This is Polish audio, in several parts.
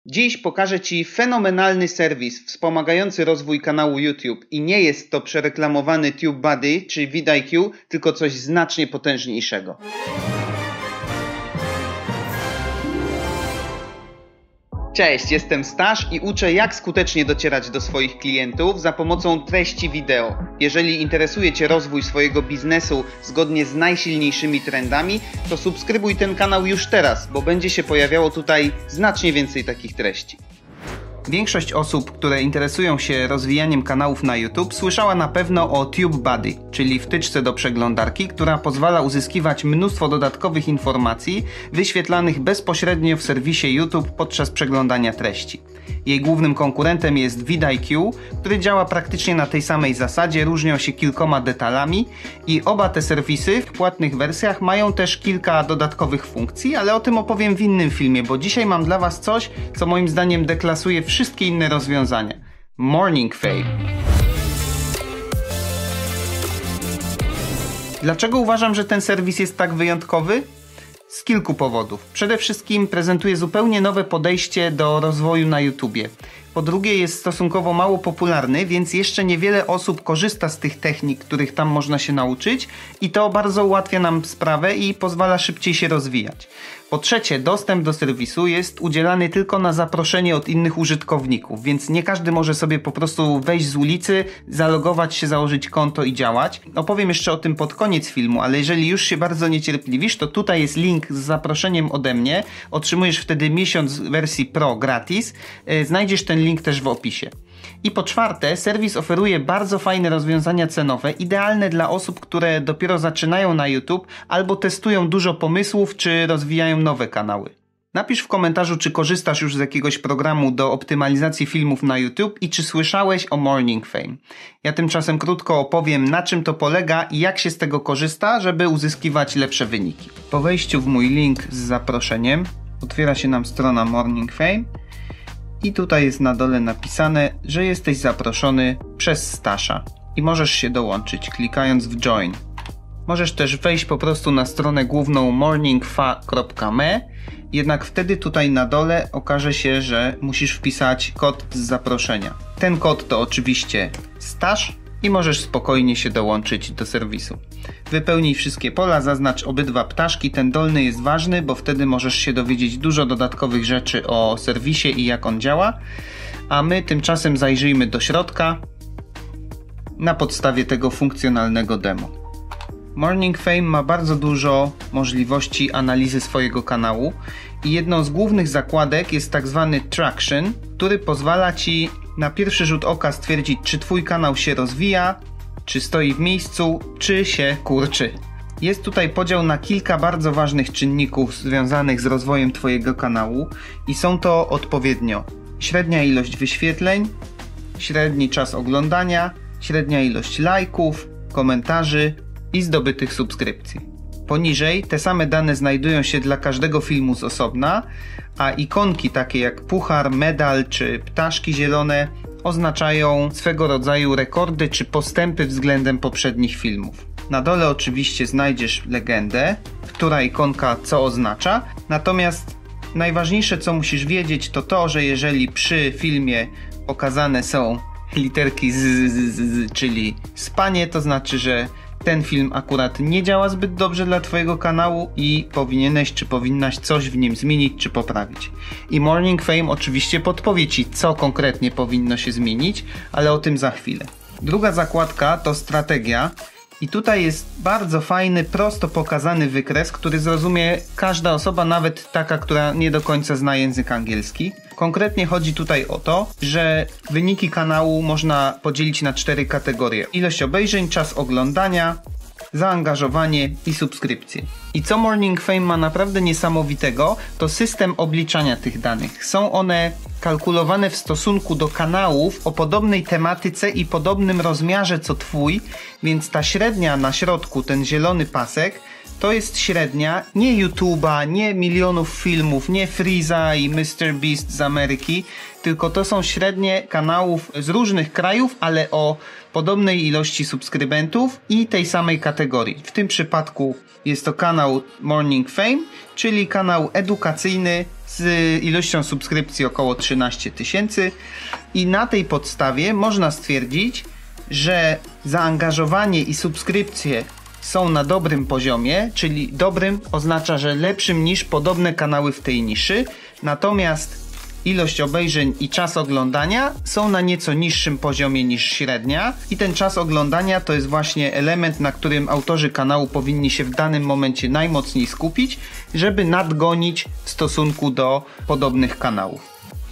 Dziś pokażę Ci fenomenalny serwis wspomagający rozwój kanału YouTube i nie jest to przereklamowany TubeBuddy czy vidIQ, tylko coś znacznie potężniejszego. Cześć, jestem Stasz i uczę, jak skutecznie docierać do swoich klientów za pomocą treści wideo. Jeżeli interesuje Cię rozwój swojego biznesu zgodnie z najsilniejszymi trendami, to subskrybuj ten kanał już teraz, bo będzie się pojawiało tutaj znacznie więcej takich treści. Większość osób, które interesują się rozwijaniem kanałów na YouTube, słyszała na pewno o TubeBuddy, czyli wtyczce do przeglądarki, która pozwala uzyskiwać mnóstwo dodatkowych informacji wyświetlanych bezpośrednio w serwisie YouTube podczas przeglądania treści. Jej głównym konkurentem jest vidIQ, który działa praktycznie na tej samej zasadzie, różnią się kilkoma detalami i oba te serwisy w płatnych wersjach mają też kilka dodatkowych funkcji, ale o tym opowiem w innym filmie, bo dzisiaj mam dla Was coś, co moim zdaniem deklasuje wszystkie inne rozwiązania. Morning Fame. Dlaczego uważam, że ten serwis jest tak wyjątkowy? Z kilku powodów. Przede wszystkim prezentuje zupełnie nowe podejście do rozwoju na YouTubie. Po drugie, jest stosunkowo mało popularny, więc jeszcze niewiele osób korzysta z tych technik, których tam można się nauczyć i to bardzo ułatwia nam sprawę i pozwala szybciej się rozwijać. Po trzecie, dostęp do serwisu jest udzielany tylko na zaproszenie od innych użytkowników, więc nie każdy może sobie po prostu wejść z ulicy, zalogować się, założyć konto i działać. Opowiem jeszcze o tym pod koniec filmu, ale jeżeli już się bardzo niecierpliwisz, to tutaj jest link z zaproszeniem ode mnie. Otrzymujesz wtedy miesiąc wersji Pro gratis. Znajdziesz ten link też w opisie. I po czwarte, serwis oferuje bardzo fajne rozwiązania cenowe, idealne dla osób, które dopiero zaczynają na YouTube albo testują dużo pomysłów, czy rozwijają nowe kanały. Napisz w komentarzu, czy korzystasz już z jakiegoś programu do optymalizacji filmów na YouTube i czy słyszałeś o Morning Fame. Ja tymczasem krótko opowiem, na czym to polega i jak się z tego korzysta, żeby uzyskiwać lepsze wyniki. Po wejściu w mój link z zaproszeniem otwiera się nam strona Morning Fame. I tutaj jest na dole napisane, że jesteś zaproszony przez Stasza i możesz się dołączyć klikając w Join. Możesz też wejść po prostu na stronę główną morningfa.me, jednak wtedy tutaj na dole okaże się, że musisz wpisać kod z zaproszenia. Ten kod to oczywiście Stasz i możesz spokojnie się dołączyć do serwisu. Wypełnij wszystkie pola, zaznacz obydwa ptaszki, ten dolny jest ważny, bo wtedy możesz się dowiedzieć dużo dodatkowych rzeczy o serwisie i jak on działa, a my tymczasem zajrzyjmy do środka na podstawie tego funkcjonalnego demo. Morning Fame ma bardzo dużo możliwości analizy swojego kanału i jedną z głównych zakładek jest tak zwany Traction, który pozwala Ci na pierwszy rzut oka stwierdzić, czy Twój kanał się rozwija, czy stoi w miejscu, czy się kurczy. Jest tutaj podział na kilka bardzo ważnych czynników związanych z rozwojem Twojego kanału i są to odpowiednio średnia ilość wyświetleń, średni czas oglądania, średnia ilość lajków, komentarzy i zdobytych subskrypcji. Poniżej te same dane znajdują się dla każdego filmu z osobna, a ikonki takie jak puchar, medal czy ptaszki zielone oznaczają swego rodzaju rekordy czy postępy względem poprzednich filmów. Na dole oczywiście znajdziesz legendę, która ikonka co oznacza, natomiast najważniejsze, co musisz wiedzieć, to to, że jeżeli przy filmie pokazane są literki z, czyli spanie, to znaczy, że ten film akurat nie działa zbyt dobrze dla Twojego kanału i powinieneś czy powinnaś coś w nim zmienić czy poprawić. I Morning Fame oczywiście podpowie Ci, co konkretnie powinno się zmienić, ale o tym za chwilę. Druga zakładka to strategia i tutaj jest bardzo fajny, prosto pokazany wykres, który zrozumie każda osoba, nawet taka, która nie do końca zna język angielski. Konkretnie chodzi tutaj o to, że wyniki kanału można podzielić na 4 kategorie. Ilość obejrzeń, czas oglądania, zaangażowanie i subskrypcje. I co Morning Fame ma naprawdę niesamowitego, to system obliczania tych danych. Są one kalkulowane w stosunku do kanałów o podobnej tematyce i podobnym rozmiarze co Twój, więc ta średnia na środku, ten zielony pasek, to jest średnia nie YouTube'a, nie milionów filmów, nie Freeza i MrBeast z Ameryki, tylko to są średnie kanałów z różnych krajów, ale o podobnej ilości subskrybentów i tej samej kategorii. W tym przypadku jest to kanał Morning Fame, czyli kanał edukacyjny z ilością subskrypcji około 13 000 i na tej podstawie można stwierdzić, że zaangażowanie i subskrypcje są na dobrym poziomie, czyli dobrym oznacza, że lepszym niż podobne kanały w tej niszy, natomiast ilość obejrzeń i czas oglądania są na nieco niższym poziomie niż średnia i ten czas oglądania to jest właśnie element, na którym autorzy kanału powinni się w danym momencie najmocniej skupić, żeby nadgonić w stosunku do podobnych kanałów.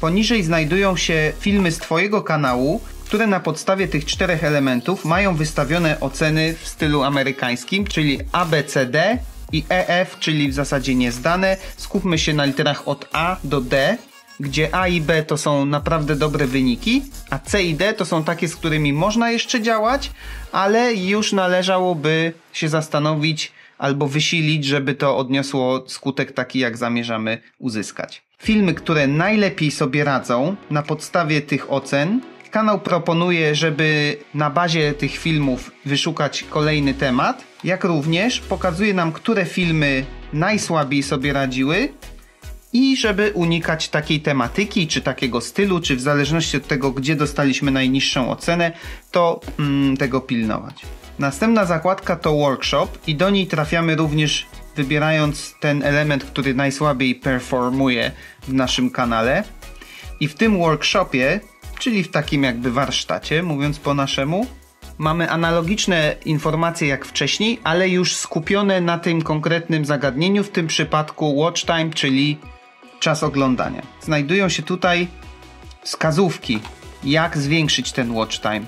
Poniżej znajdują się filmy z Twojego kanału, które na podstawie tych 4 elementów mają wystawione oceny w stylu amerykańskim, czyli A, B, C, D i E, F, czyli w zasadzie niezdane. Skupmy się na literach od A do D, gdzie A i B to są naprawdę dobre wyniki, a C i D to są takie, z którymi można jeszcze działać, ale już należałoby się zastanowić albo wysilić, żeby to odniosło skutek taki, jak zamierzamy uzyskać. Filmy, które najlepiej sobie radzą na podstawie tych ocen, kanał proponuje, żeby na bazie tych filmów wyszukać kolejny temat, jak również pokazuje nam, które filmy najsłabiej sobie radziły i żeby unikać takiej tematyki, czy takiego stylu, czy w zależności od tego, gdzie dostaliśmy najniższą ocenę, to tego pilnować. Następna zakładka to workshop i do niej trafiamy również wybierając ten element, który najsłabiej performuje w naszym kanale. I w tym workshopie, czyli w takim jakby warsztacie, mówiąc po naszemu, mamy analogiczne informacje jak wcześniej, ale już skupione na tym konkretnym zagadnieniu, w tym przypadku watch time, czyli czas oglądania. Znajdują się tutaj wskazówki, jak zwiększyć ten watch time.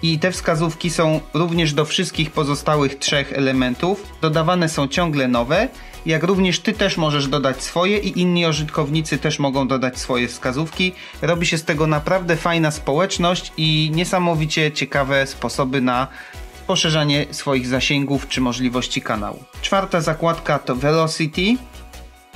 I te wskazówki są również do wszystkich pozostałych 3 elementów. Dodawane są ciągle nowe, jak również Ty też możesz dodać swoje i inni użytkownicy też mogą dodać swoje wskazówki. Robi się z tego naprawdę fajna społeczność i niesamowicie ciekawe sposoby na poszerzanie swoich zasięgów czy możliwości kanału. 4. zakładka to Velocity.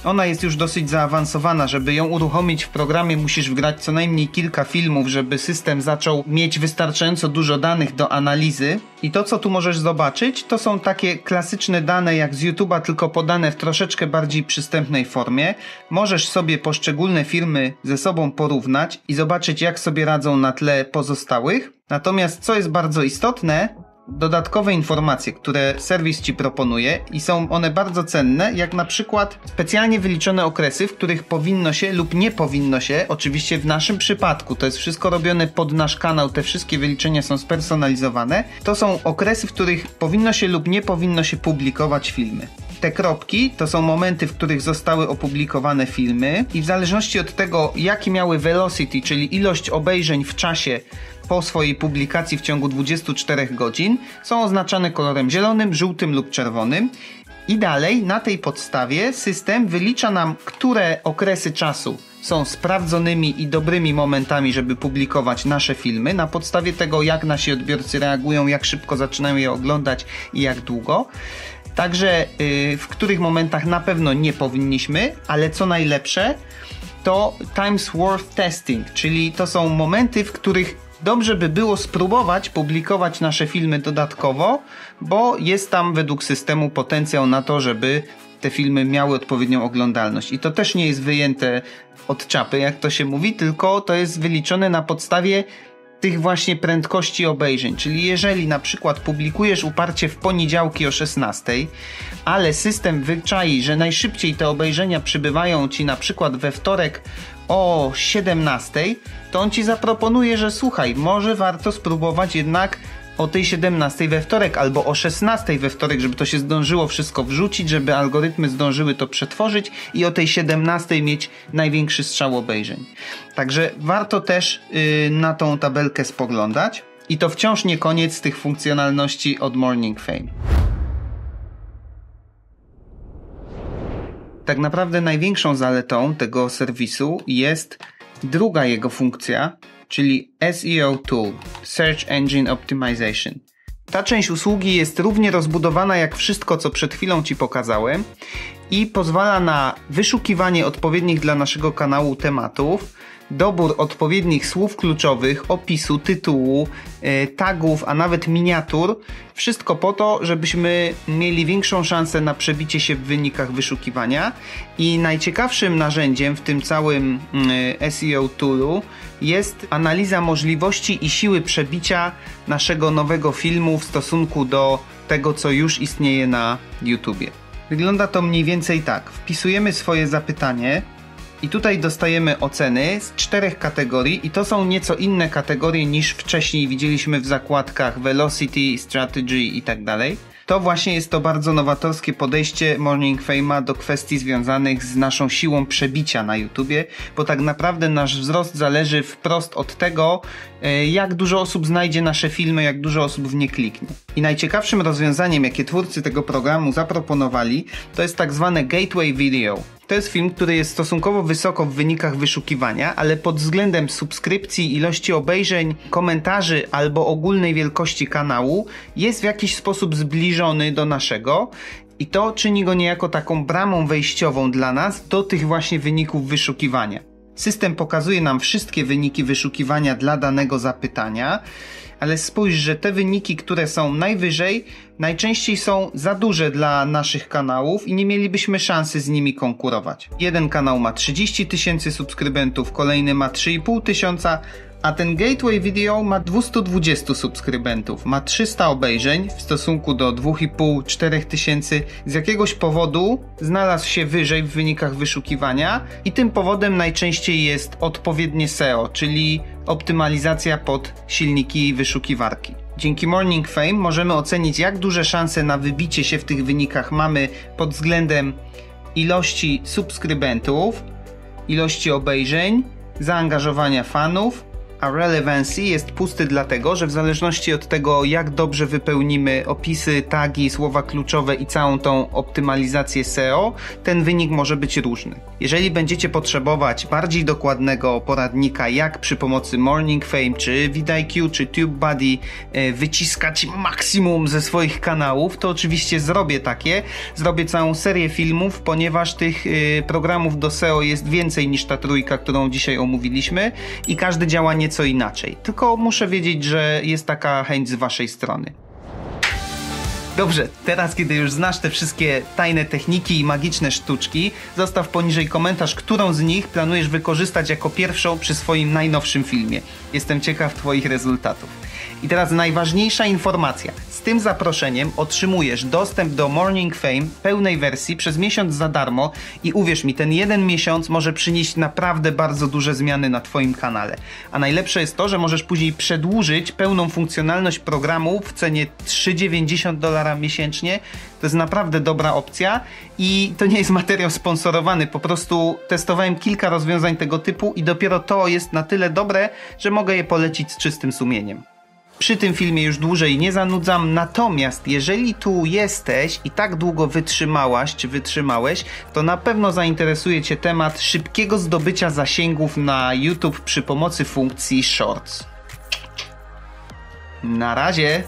Ona jest już dosyć zaawansowana, żeby ją uruchomić w programie musisz wgrać co najmniej kilka filmów, żeby system zaczął mieć wystarczająco dużo danych do analizy. I to, co tu możesz zobaczyć, to są takie klasyczne dane jak z YouTube'a, tylko podane w troszeczkę bardziej przystępnej formie. Możesz sobie poszczególne filmy ze sobą porównać i zobaczyć, jak sobie radzą na tle pozostałych. Natomiast co jest bardzo istotne, dodatkowe informacje, które serwis Ci proponuje i są one bardzo cenne, jak na przykład specjalnie wyliczone okresy, w których powinno się lub nie powinno się, oczywiście w naszym przypadku, to jest wszystko robione pod nasz kanał, te wszystkie wyliczenia są spersonalizowane, to są okresy, w których powinno się lub nie powinno się publikować filmy. Te kropki to są momenty, w których zostały opublikowane filmy i w zależności od tego, jaki miały velocity, czyli ilość obejrzeń w czasie po swojej publikacji w ciągu 24 godzin, są oznaczane kolorem zielonym, żółtym lub czerwonym. I dalej na tej podstawie system wylicza nam, które okresy czasu są sprawdzonymi i dobrymi momentami, żeby publikować nasze filmy, na podstawie tego, jak nasi odbiorcy reagują, jak szybko zaczynają je oglądać i jak długo. Także w których momentach na pewno nie powinniśmy, ale co najlepsze, to times worth testing, czyli to są momenty, w których dobrze by było spróbować publikować nasze filmy dodatkowo, bo jest tam według systemu potencjał na to, żeby te filmy miały odpowiednią oglądalność. I to też nie jest wyjęte od czapy, jak to się mówi, tylko to jest wyliczone na podstawie tych właśnie prędkości obejrzeń. Czyli jeżeli na przykład publikujesz uparcie w poniedziałki o 16, ale system wyczai, że najszybciej te obejrzenia przybywają Ci na przykład we wtorek o 17, to on Ci zaproponuje, że słuchaj, może warto spróbować jednak o tej 17 we wtorek albo o 16 we wtorek, żeby to się zdążyło wszystko wrzucić, żeby algorytmy zdążyły to przetworzyć i o tej 17 mieć największy strzał obejrzeń. Także warto też na tą tabelkę spoglądać i to wciąż nie koniec tych funkcjonalności od Morning Fame. Tak naprawdę największą zaletą tego serwisu jest druga jego funkcja, czyli SEO Tool, Search Engine Optimization. Ta część usługi jest równie rozbudowana jak wszystko, co przed chwilą Ci pokazałem i pozwala na wyszukiwanie odpowiednich dla naszego kanału tematów, dobór odpowiednich słów kluczowych, opisu, tytułu, tagów, a nawet miniatur. Wszystko po to, żebyśmy mieli większą szansę na przebicie się w wynikach wyszukiwania. I najciekawszym narzędziem w tym całym SEO toolu jest analiza możliwości i siły przebicia naszego nowego filmu w stosunku do tego, co już istnieje na YouTubie. Wygląda to mniej więcej tak. Wpisujemy swoje zapytanie i tutaj dostajemy oceny z 4 kategorii i to są nieco inne kategorie niż wcześniej widzieliśmy w zakładkach Velocity, Strategy i tak dalej. To właśnie jest to bardzo nowatorskie podejście Morning Fame'a do kwestii związanych z naszą siłą przebicia na YouTubie, bo tak naprawdę nasz wzrost zależy wprost od tego, jak dużo osób znajdzie nasze filmy, jak dużo osób w nie kliknie. I najciekawszym rozwiązaniem, jakie twórcy tego programu zaproponowali, to jest tak zwane Gateway Video. To jest film, który jest stosunkowo wysoko w wynikach wyszukiwania, ale pod względem subskrypcji, ilości obejrzeń, komentarzy albo ogólnej wielkości kanału jest w jakiś sposób zbliżony do naszego i to czyni go niejako taką bramą wejściową dla nas do tych właśnie wyników wyszukiwania. System pokazuje nam wszystkie wyniki wyszukiwania dla danego zapytania, ale spójrz, że te wyniki, które są najwyżej, najczęściej są za duże dla naszych kanałów i nie mielibyśmy szansy z nimi konkurować. Jeden kanał ma 30 000 subskrybentów, kolejny ma 3,5 tysiąca, a ten Gateway Video ma 220 subskrybentów, ma 300 obejrzeń w stosunku do 2,5-4 tysięcy. Z jakiegoś powodu znalazł się wyżej w wynikach wyszukiwania i tym powodem najczęściej jest odpowiednie SEO, czyli optymalizacja pod silniki wyszukiwarki. Dzięki Morning Fame możemy ocenić, jak duże szanse na wybicie się w tych wynikach mamy pod względem ilości subskrybentów, ilości obejrzeń, zaangażowania fanów, a relevancy jest pusty dlatego, że w zależności od tego, jak dobrze wypełnimy opisy, tagi, słowa kluczowe i całą tą optymalizację SEO, ten wynik może być różny. Jeżeli będziecie potrzebować bardziej dokładnego poradnika, jak przy pomocy Morning Fame, czy vidIQ, czy TubeBuddy wyciskać maksimum ze swoich kanałów, to oczywiście zrobię takie. Zrobię całą serię filmów, ponieważ tych programów do SEO jest więcej niż ta trójka, którą dzisiaj omówiliśmy i każdy działa nieco inaczej. Tylko muszę wiedzieć, że jest taka chęć z waszej strony. Dobrze, teraz kiedy już znasz te wszystkie tajne techniki i magiczne sztuczki, zostaw poniżej komentarz, którą z nich planujesz wykorzystać jako pierwszą przy swoim najnowszym filmie. Jestem ciekaw twoich rezultatów. I teraz najważniejsza informacja. Z tym zaproszeniem otrzymujesz dostęp do Morning Fame pełnej wersji przez miesiąc za darmo i uwierz mi, ten jeden miesiąc może przynieść naprawdę bardzo duże zmiany na twoim kanale. A najlepsze jest to, że możesz później przedłużyć pełną funkcjonalność programu w cenie $3,90 miesięcznie. To jest naprawdę dobra opcja i to nie jest materiał sponsorowany, po prostu testowałem kilka rozwiązań tego typu i dopiero to jest na tyle dobre, że mogę je polecić z czystym sumieniem. Przy tym filmie już dłużej nie zanudzam, natomiast jeżeli tu jesteś i tak długo wytrzymałaś czy wytrzymałeś, to na pewno zainteresuje cię temat szybkiego zdobycia zasięgów na YouTube przy pomocy funkcji Shorts. Na razie!